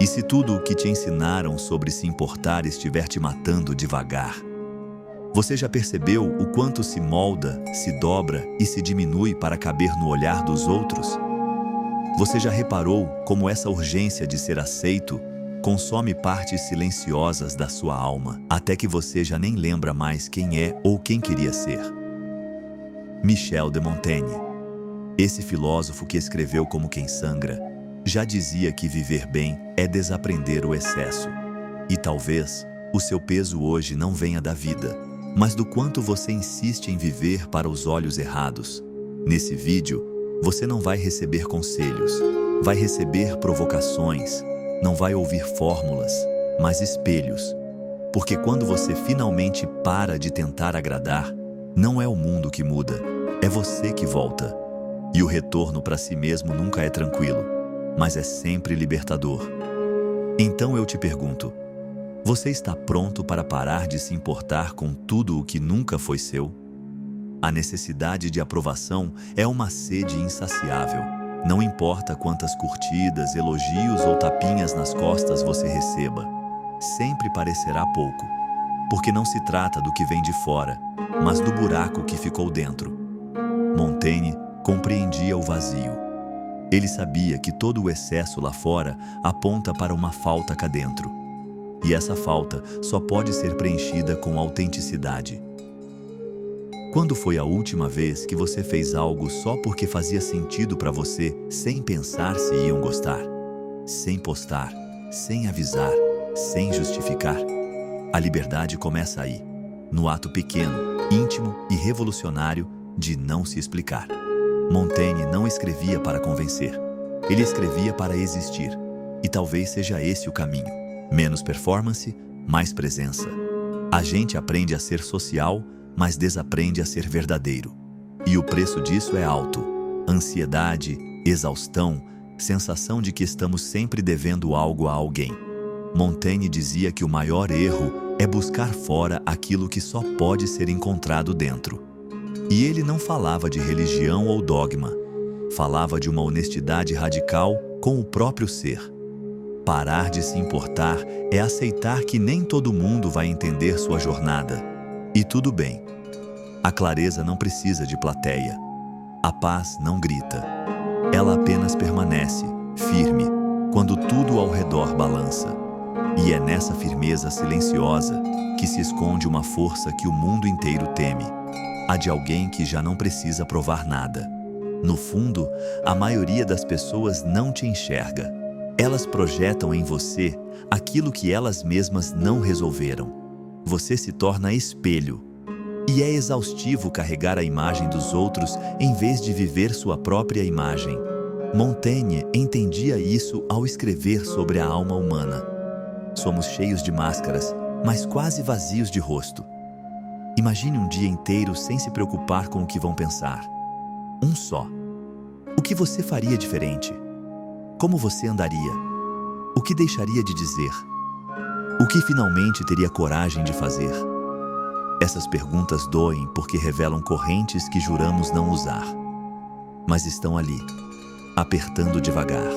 E se tudo o que te ensinaram sobre se importar estiver te matando devagar? Você já percebeu o quanto se molda, se dobra e se diminui para caber no olhar dos outros? Você já reparou como essa urgência de ser aceito consome partes silenciosas da sua alma, até que você já nem lembra mais quem é ou quem queria ser? Michel de Montaigne, esse filósofo que escreveu Como Quem Sangra, já dizia que viver bem é desaprender o excesso. E talvez o seu peso hoje não venha da vida, mas do quanto você insiste em viver para os olhos errados. Nesse vídeo, você não vai receber conselhos, vai receber provocações, não vai ouvir fórmulas, mas espelhos. Porque quando você finalmente para de tentar agradar, não é o mundo que muda, é você que volta. E o retorno para si mesmo nunca é tranquilo, mas é sempre libertador. Então eu te pergunto, você está pronto para parar de se importar com tudo o que nunca foi seu? A necessidade de aprovação é uma sede insaciável. Não importa quantas curtidas, elogios ou tapinhas nas costas você receba, sempre parecerá pouco, porque não se trata do que vem de fora, mas do buraco que ficou dentro. Montaigne compreendia o vazio. Ele sabia que todo o excesso lá fora aponta para uma falta cá dentro. E essa falta só pode ser preenchida com autenticidade. Quando foi a última vez que você fez algo só porque fazia sentido para você, sem pensar se iam gostar? Sem postar, sem avisar, sem justificar? A liberdade começa aí, no ato pequeno, íntimo e revolucionário de não se explicar. Montaigne não escrevia para convencer, ele escrevia para existir. E talvez seja esse o caminho. Menos performance, mais presença. A gente aprende a ser social, mas desaprende a ser verdadeiro. E o preço disso é alto. Ansiedade, exaustão, sensação de que estamos sempre devendo algo a alguém. Montaigne dizia que o maior erro é buscar fora aquilo que só pode ser encontrado dentro. E ele não falava de religião ou dogma. Falava de uma honestidade radical com o próprio ser. Parar de se importar é aceitar que nem todo mundo vai entender sua jornada. E tudo bem. A clareza não precisa de plateia. A paz não grita. Ela apenas permanece, firme, quando tudo ao redor balança. E é nessa firmeza silenciosa que se esconde uma força que o mundo inteiro teme. A de alguém que já não precisa provar nada. No fundo, a maioria das pessoas não te enxerga. Elas projetam em você aquilo que elas mesmas não resolveram. Você se torna espelho. E é exaustivo carregar a imagem dos outros em vez de viver sua própria imagem. Montaigne entendia isso ao escrever sobre a alma humana. Somos cheios de máscaras, mas quase vazios de rosto. Imagine um dia inteiro sem se preocupar com o que vão pensar. Um só. O que você faria diferente? Como você andaria? O que deixaria de dizer? O que finalmente teria coragem de fazer? Essas perguntas doem porque revelam correntes que juramos não usar, mas estão ali, apertando devagar.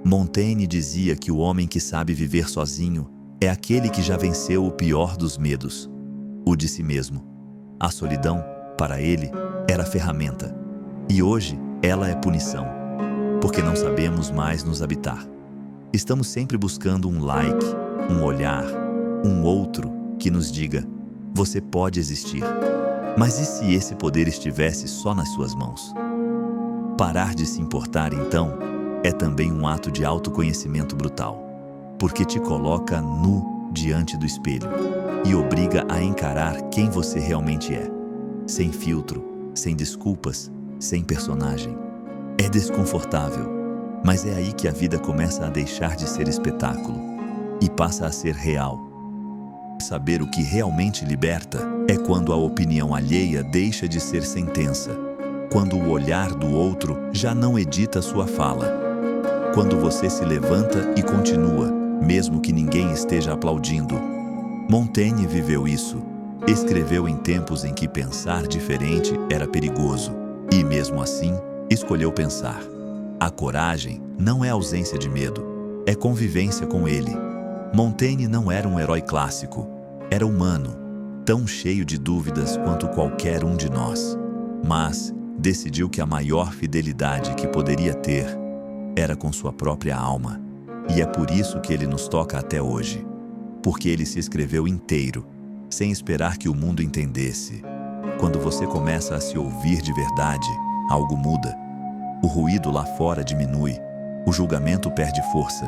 Montaigne dizia que o homem que sabe viver sozinho é aquele que já venceu o pior dos medos, o de si mesmo. A solidão, para ele, era ferramenta, e hoje ela é punição, porque não sabemos mais nos habitar. Estamos sempre buscando um like, um olhar, um outro que nos diga: você pode existir. Mas e se esse poder estivesse só nas suas mãos? Parar de se importar, então, é também um ato de autoconhecimento brutal, porque te coloca nu diante do espelho e obriga a encarar quem você realmente é, sem filtro, sem desculpas, sem personagem. É desconfortável, mas é aí que a vida começa a deixar de ser espetáculo e passa a ser real. Saber o que realmente liberta é quando a opinião alheia deixa de ser sentença, quando o olhar do outro já não edita sua fala, quando você se levanta e continua, mesmo que ninguém esteja aplaudindo. Montaigne viveu isso. Escreveu em tempos em que pensar diferente era perigoso, e mesmo assim, escolheu pensar. A coragem não é ausência de medo, é convivência com ele. Montaigne não era um herói clássico, era humano, tão cheio de dúvidas quanto qualquer um de nós. Mas decidiu que a maior fidelidade que poderia ter era com sua própria alma. E é por isso que ele nos toca até hoje. Porque ele se escreveu inteiro, sem esperar que o mundo entendesse. Quando você começa a se ouvir de verdade, algo muda. O ruído lá fora diminui, o julgamento perde força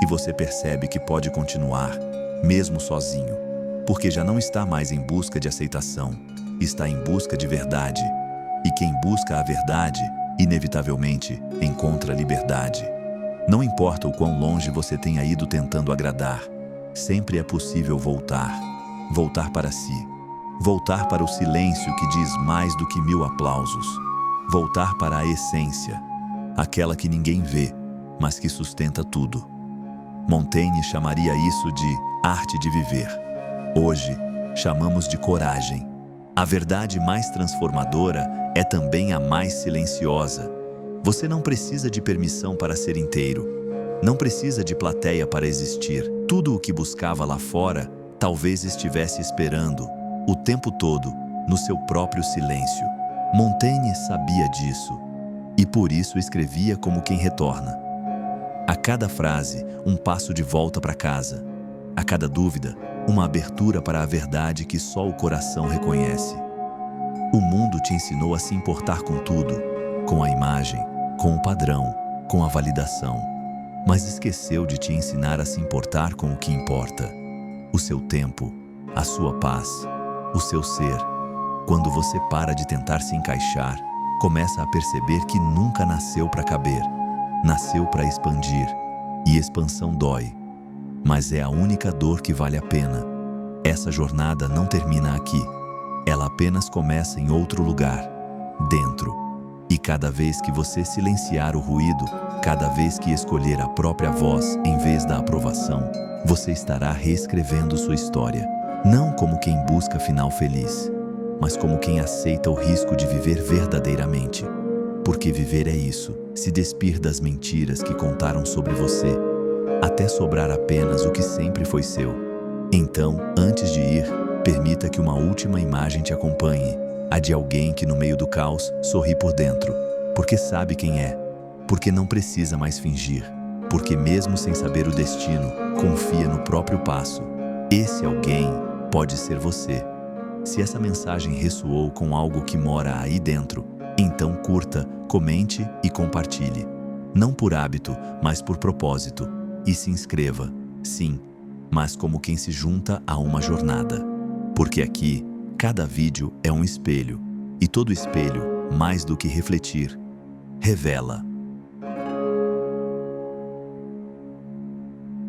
e você percebe que pode continuar, mesmo sozinho, porque já não está mais em busca de aceitação, está em busca de verdade. E quem busca a verdade, inevitavelmente, encontra liberdade. Não importa o quão longe você tenha ido tentando agradar, sempre é possível voltar. Voltar para si. Voltar para o silêncio que diz mais do que 1000 aplausos. Voltar para a essência, aquela que ninguém vê, mas que sustenta tudo. Montaigne chamaria isso de arte de viver. Hoje, chamamos de coragem. A verdade mais transformadora é também a mais silenciosa. Você não precisa de permissão para ser inteiro. Não precisa de plateia para existir. Tudo o que buscava lá fora talvez estivesse esperando, o tempo todo, no seu próprio silêncio. Montaigne sabia disso, e por isso escrevia como quem retorna. A cada frase, um passo de volta para casa. A cada dúvida, uma abertura para a verdade que só o coração reconhece. O mundo te ensinou a se importar com tudo, com a imagem, com o padrão, com a validação, mas esqueceu de te ensinar a se importar com o que importa. O seu tempo, a sua paz, o seu ser. Quando você para de tentar se encaixar, começa a perceber que nunca nasceu para caber. Nasceu para expandir. E expansão dói. Mas é a única dor que vale a pena. Essa jornada não termina aqui. Ela apenas começa em outro lugar, dentro. E cada vez que você silenciar o ruído, cada vez que escolher a própria voz em vez da aprovação, você estará reescrevendo sua história. Não como quem busca final feliz, mas como quem aceita o risco de viver verdadeiramente. Porque viver é isso, se despir das mentiras que contaram sobre você, até sobrar apenas o que sempre foi seu. Então, antes de ir, permita que uma última imagem te acompanhe, a de alguém que no meio do caos sorri por dentro, porque sabe quem é, porque não precisa mais fingir, porque mesmo sem saber o destino, confia no próprio passo. Esse alguém pode ser você. Se essa mensagem ressoou com algo que mora aí dentro, então curta, comente e compartilhe. Não por hábito, mas por propósito. E se inscreva, sim, mas como quem se junta a uma jornada. Porque aqui, cada vídeo é um espelho, e todo espelho, mais do que refletir, revela.